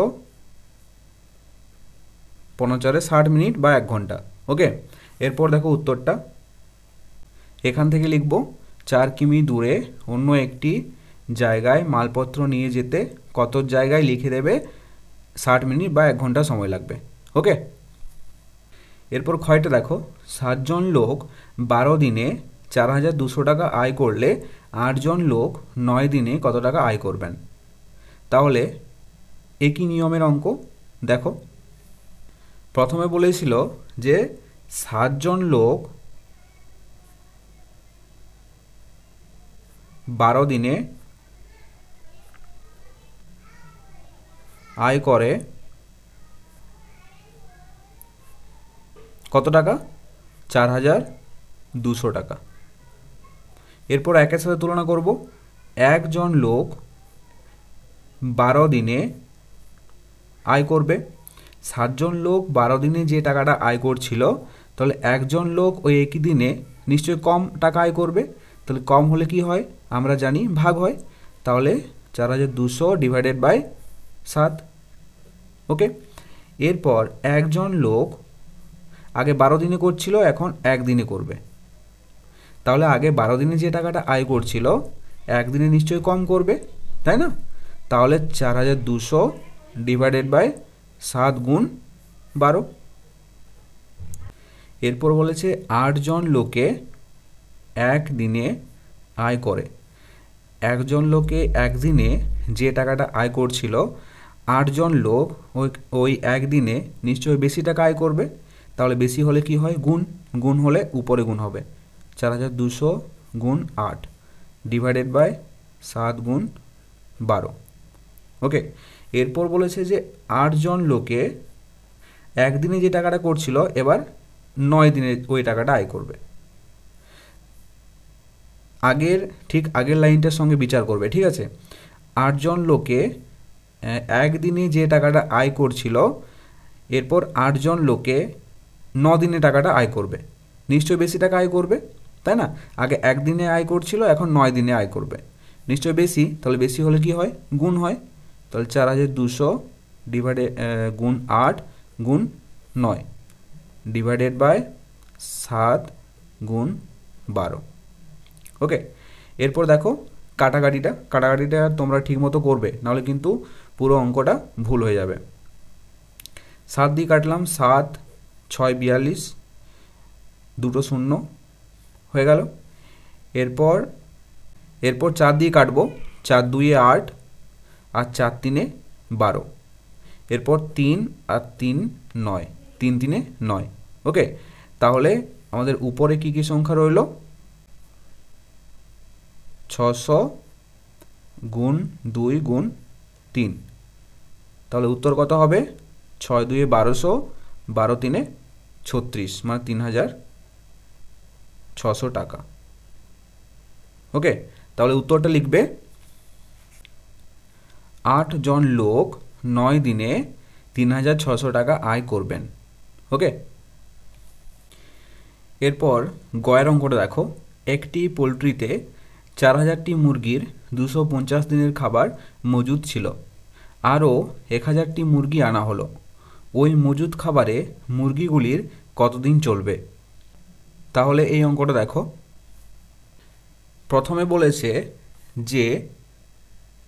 15 4 60 মিনিট বা 1 ঘন্টা। ওকে, এরপর দেখো উত্তরটা। এখান থেকে লিখব 4 কিমি দূরে অন্য একটি জায়গায় মালপত্র নিয়ে যেতে কত জায়গায় লিখে দেবে 60 মিনিট বা 1 ঘন্টা সময় লাগবে। ওকে, এরপর ক্ষয়টা দেখো। 7 জন লোক 12 দিনে 4200 টাকা আয় করলে 8 জন লোক 9 দিনে কত টাকা আয় করবেন? তাহলে একই নিয়মের অঙ্ক। দেখো, প্রথমে বলেছিল যে 7 জন লোক 12 দিনে আয় করে কত টাকা? 4200 টাকা। এরপর একের সাথে তুলনা করব। 1 জন লোক 12 দিনে আয় করবে। 7 জন লোক 12 দিনে যে টাকাটা আয় করছিল, তাহলে 1 জন লোক ওই একই দিনে নিশ্চয়ই কম টাকা আয় করবে। তাহলে কম হলে কি হয়? আমরা জানি ভাগ হয়। তাহলে 4200 ডিভাইডেড বাই 7। ওকে, এরপর 1 জন লোক আগে 12 দিনে করছিল, এখন 1 দিনে করবে। তাহলে আগে 12 দিনে যে টাকাটা আয় করছিল, 1 দিনে নিশ্চয়ই কম করবে, তাই না? তাহলে 4200 ডিভাইডেড বাই 7 গুণ 12। এরপর বলেছে 8 জন লোকে 1 দিনে আয় করে। 1 জন লোকে 1 দিনে যে টাকাটা আয় করছিল, 8 জন লোক ওই 1 দিনে নিশ্চয়ই বেশি টাকা আয় করবে। তাহলে বেশি হলে কি হয়? গুণ। গুণ হলে উপরে গুণ হবে, 4200 গুণ 8 ডিভাইডেড বাই 7 গুণ 12। ওকে, এরপর বলেছে যে 8 জন লোকে একদিনে যে টাকাটা করছিল এবার 9 দিনে ওই টাকাটা আয় করবে। আগের লাইনটার সঙ্গে বিচার করবে, ঠিক আছে। 8 জন লোকে একদিনে যে টাকাটা আয় করছিল, এরপর 8 জন লোকে 9 দিনে টাকাটা আয় করবে, নিশ্চয়ই বেশি টাকা আয় করবে, তাই না? আগে একদিনে আয় করছিল, এখন 9 দিনে আয় করবে, নিশ্চয়ই বেশি। তাহলে বেশি হলে কি হয়? গুণ হয়। তাহলে 4200 ডিভাইডেড গুণ 8 গুণ 9 ডিভাইডেড বাই 7 গুণ 12। ওকে, এরপর দেখো কাটাকাটিটা তোমরা ঠিকমতো করবে, নাহলে কিন্তু পুরো অঙ্কটা ভুল হয়ে যাবে। 7 দিয়ে কাটলাম, 7 6 42, দুটো শূন্য হয়ে গেল। এরপর 4 দিয়ে কাটবো, 4 2 8 আর 4 3 12। এরপর 3 আর 3 9, 3 3 9। ওকে, তাহলে আমাদের উপরে কি কি সংখ্যা রইল? 600 গুণ 2 গুণ 3। তাহলে উত্তর কত হবে? 6 2 1200, 12 3 36, মানে 3600 টাকা। ওকে, তাহলে উত্তরটা লিখবে 8 জন লোক 9 দিনে 3600 টাকা আয় করবেন। ওকে, এরপর গয়ের অঙ্কটা দেখো। একটি পোলট্রিতে 4000টি মুরগির 250 দিনের খাবার মজুদ ছিল, আরও 1000টি মুরগি আনা হলো। ওই মজুদ খাবারে মুরগিগুলির কতদিন চলবে? তাহলে এই অঙ্কটা দেখো। প্রথমে বলেছে যে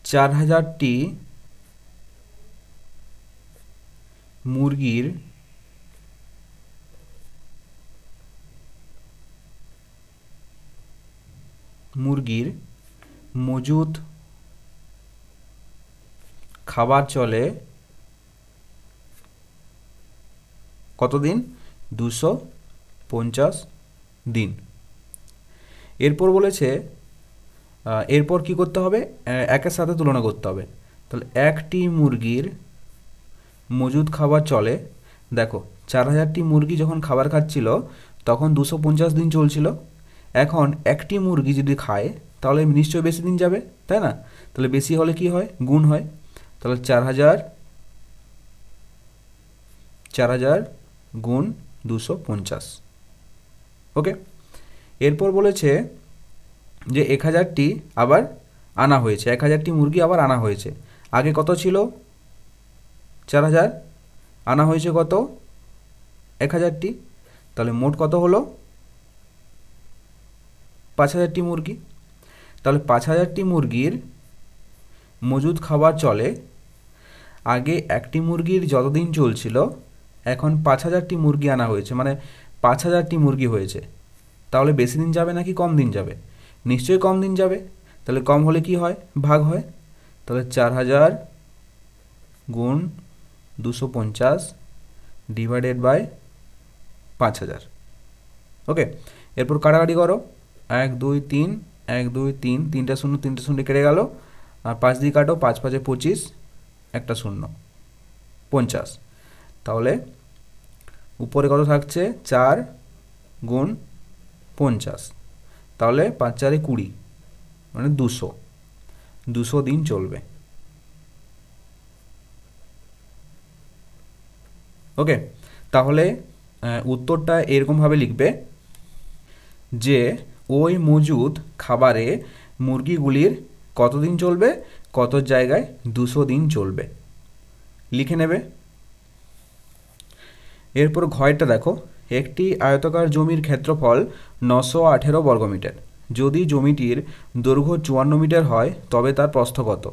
4000টি মুরগির মজুদ খাবার চলে কতদিন? 250 দিন। এরপর বলেছে এরপর কি করতে হবে? একের সাথে তুলনা করতে হবে। তাহলে একটি মুরগির মজুদ খাবার চলে, দেখো 4000টি মুরগি যখন খাবার খাচ্ছিল তখন 250 দিন চলছিল। এখন একটি মুরগি যদি খায় তাহলে নিশ্চয়ই বেশি দিন যাবে, তাই না? তাহলে বেশি হলে কি হয়? গুণ হয়। তাহলে 4000 গুণ 250। ওকে, এরপর বলেছে যে 1000টি আবার আনা হয়েছে, 1000টি মুরগি আবার আনা হয়েছে। আগে কত ছিল? 4000, আনা হয়েছে কত? 1000টি। তাহলে মোট কত হলো? 5000টি মুরগি। তাহলে 5000টি মুরগির মজুদ খাবার চলে, আগে একটি মুরগির যতদিন চলছিল, এখন 5000টি মুরগি আনা হয়েছে, মানে 5000টি মুরগি হয়েছে। তাহলে বেশি দিন যাবে নাকি কম দিন যাবে? নিশ্চয়ই কম দিন যাবে। তাহলে কম হলে কি হয়? ভাগ হয়। তাহলে 4000 গুণ 250 ডিভাইডেড বাই 5000। ওকে, এরপর কাটাকাটি করো। 1 2 3, 1 2 3, 3টা শূন্য 3টে শূন্য কেটে গেল। আর 5 দিয়ে কাটো, 5 5 25, একটা শূন্য, 50। তাহলে উপরে কত থাকছে? 4 গুণ 50। তাহলে 5 4 20, মানে 200 দিন চলবে। ওকে, তাহলে উত্তরটা এরকমভাবে লিখবে যে ওই মজুদ খাবারে মুরগিগুলির কতদিন চলবে, কত জায়গায় 200 দিন চলবে, লিখে নেবে। এরপর ঘয়টা দেখো। একটি আয়তাকার জমির ক্ষেত্রফল 918 বর্গমিটার। যদি জমিটির দৈর্ঘ্য 54 মিটার হয় তবে তার প্রস্থ কত?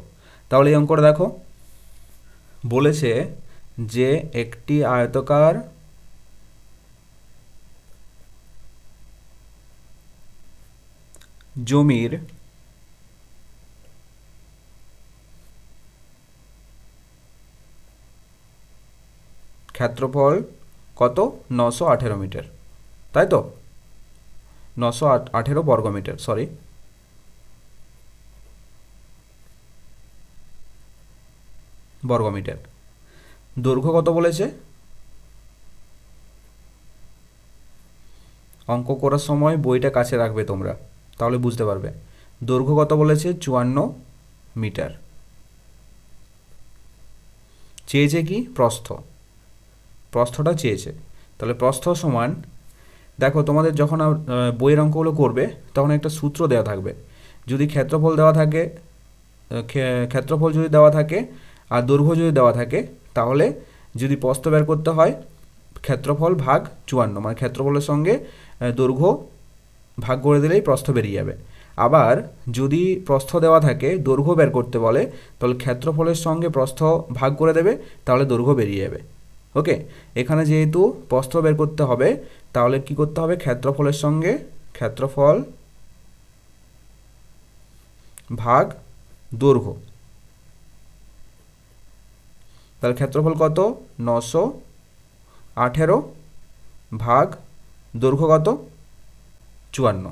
তাহলে এই অঙ্কটা দেখো। বলেছে যে একটি আয়তাকার জমির ক্ষেত্রফল কত? 918 মিটার, তাই তো? 918 বর্গমিটার, সরি। বর্গমিটার। দৈর্ঘ্য কত বলেছে? অঙ্ক করার সময় বইটা কাছে রাখবে তোমরা, তাহলে বুঝতে পারবে। দৈর্ঘ্য কত বলেছে? 54 মিটার। চেয়েছে কি? প্রস্থটা চেয়েছে। তাহলে প্রস্থ সমান, দেখো তোমাদের যখন বইয়ের অঙ্কগুলো করবে তখন একটা সূত্র দেওয়া থাকবে। যদি ক্ষেত্রফল দেওয়া থাকে, ক্ষেত্রফল যদি দেওয়া থাকে আর দৈর্ঘ্য যদি দেওয়া থাকে, তাহলে যদি প্রস্থ বের করতে হয় ক্ষেত্রফল ভাগ 54, মানে ক্ষেত্রফলের সঙ্গে দৈর্ঘ্য ভাগ করে দিলেই প্রস্থ বেরিয়ে যাবে। আবার যদি প্রস্থ দেওয়া থাকে দৈর্ঘ্য বের করতে বলে, তাহলে ক্ষেত্রফলের সঙ্গে প্রস্থ ভাগ করে দেবে, তাহলে দৈর্ঘ্য বেরিয়ে যাবে। ওকে, এখানে যেহেতু প্রস্থ বের করতে হবে, তাহলে কি করতে হবে? ক্ষেত্রফলের সঙ্গে ক্ষেত্রফল ভাগ দৈর্ঘ্য। তাহলে ক্ষেত্রফল কত? 918 ভাগ দৈর্ঘ্য কত? 54।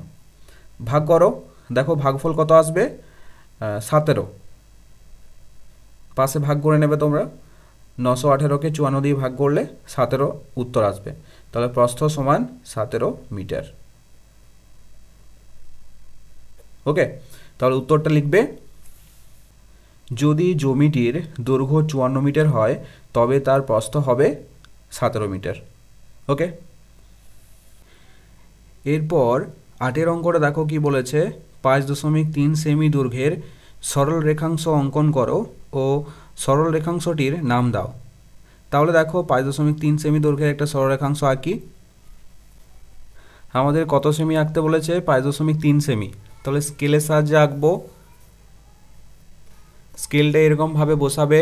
ভাগ করো, দেখো ভাগফল কত আসবে? 17। পাশে ভাগ করে নেবে তোমরা। 918কে 54 দিয়ে ভাগ করলে 17 উত্তর আসবে। তাহলে প্রস্থ সমান 17 মিটার। ওকে, তাহলে উত্তরটা লিখবে, যদি জমিটির দৈর্ঘ্য 54 মিটার হয় তবে তার প্রস্থ হবে 17 মিটার। ওকে, এরপর 8 অঙ্কটা দেখো কি বলেছে। 5.3 সেমি দৈর্ঘ্যের সরল রেখাংশ অঙ্কন করো ও সরল রেখাংশটির নাম দাও। তাহলে দেখো 5.3 সেমি দৈর্ঘ্যের একটা সরল রেখাংশ আঁকি। আমাদের কত সেমি আঁকতে বলেছে? 5.3 সেমি। তাহলে স্কেলের সাহায্যে আঁকবো। স্কেলটা এরকমভাবে বসাবে।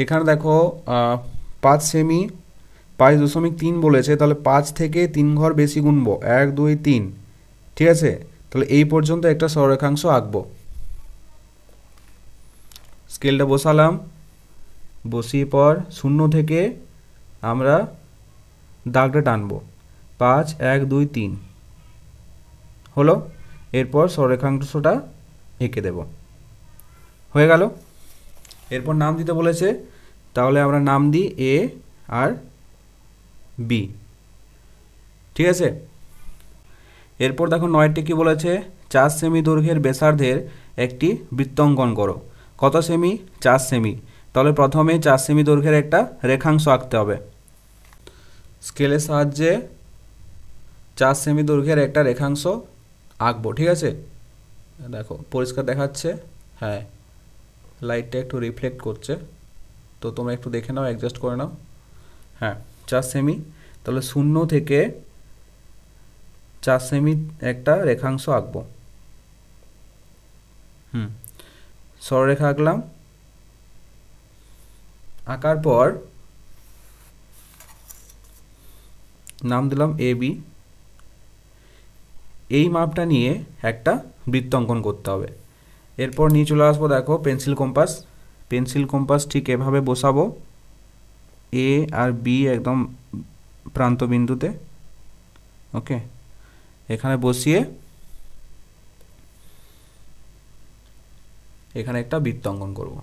এখানে দেখো 5 সেমি 5.3 বলেছে, তাহলে 5 থেকে 3 ঘর বেশি গুনবো, 1 2 3। ঠিক আছে, তাহলে এই পর্যন্ত একটা সরলরেখাংশ আঁকবো। স্কেলটা বসালাম, বসিয়ে পর 0 থেকে আমরা দাগটা টানবো, 5 1 2 3 হলো। এরপর সরলরেখাংশটা এঁকে দেব, হয়ে গেল। এরপর নাম দিতে বলেছে, তাহলে আমরা নাম দিই এ আর বি। ঠিক আছে, এরপর দেখো 9টি কি বলেছে? 4 সেমি দৈর্ঘ্যের ব্যাসার্ধের একটি বৃত্ত অঙ্কন করো। কত সেমি? 4 সেমি। তাহলে প্রথমে 4 সেমি দৈর্ঘ্যের একটা রেখাংশ আঁকতে হবে। স্কেলের সাহায্যে 4 সেমি দৈর্ঘ্যের একটা রেখাংশ আঁকবো। ঠিক আছে, দেখো পরিষ্কার দেখাচ্ছে। হ্যাঁ, লাইটটা একটু রিফ্লেক্ট করছে, তো তোমরা একটু দেখে নাও, অ্যাডজাস্ট করে নাও। হ্যাঁ, 4 সেমি। তাহলে 0 থেকে 4 সেমি একটা রেখাংশ আঁকবো। সরলরেখা আঁকলাম। আঁকার পর নাম দিলাম এ বি। এই মাপটা নিয়ে একটা বৃত্ত অঙ্কন করতে হবে। এরপর নিয়ে চলে আসবো, দেখো পেন্সিল কম্পাস। পেন্সিল কম্পাস ঠিক এভাবে বসাবো, এ আর বি একদম প্রান্ত বিন্দুতে। ওকে, এখানে বসিয়ে এখানে একটা বৃত্ত অঙ্কন করব।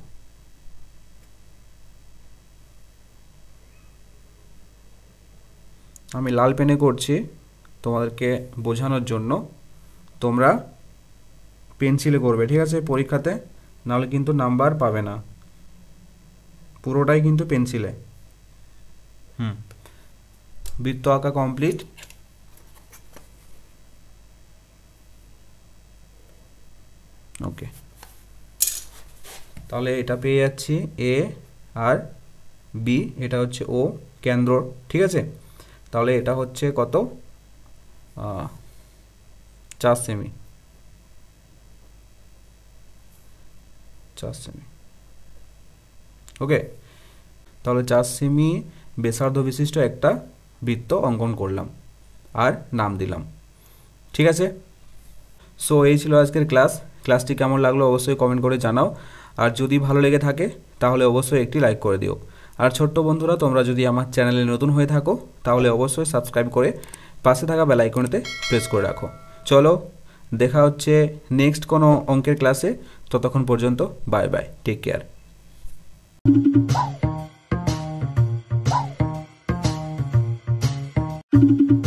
আমি লাল পেনে করছি তোমাদেরকে বোঝানোর জন্য, তোমরা পেন্সিলে করবে। ঠিক আছে, পরীক্ষাতে নাহলে কিন্তু নাম্বার পাবে না, পুরোটাই কিন্তু পেন্সিলে। বৃত্ত আঁকা কমপ্লিট। ওকে, তাহলে এটা পেয়ে যাচ্ছি এ আর বি, এটা হচ্ছে ও কেন্দ্র। ঠিক আছে, তাহলে এটা হচ্ছে কত? 4 সেমি। 4 সেমি। ওকে, তাহলে 4 সেমি ব্যাসার্ধ বিশিষ্ট একটা বৃত্ত অঙ্কন করলাম আর নাম দিলাম। ঠিক আছে, সো এই ছিল আজকের ক্লাসটি কেমন লাগলো অবশ্যই কমেন্ট করে জানাও। আর যদি ভালো লেগে থাকে তাহলে অবশ্যই একটি লাইক করে দিও। আর ছোট্ট বন্ধুরা, তোমরা যদি আমার চ্যানেলে নতুন হয়ে থাকো তাহলে অবশ্যই সাবস্ক্রাইব করে পাশে থাকা বেল আইকনেতে প্রেস করে রাখো। চলো, দেখা হচ্ছে নেক্সট কোনো অঙ্কের ক্লাসে। ততক্ষণ পর্যন্ত বাই বাই, টেক কেয়ার। ধন্যবাদ।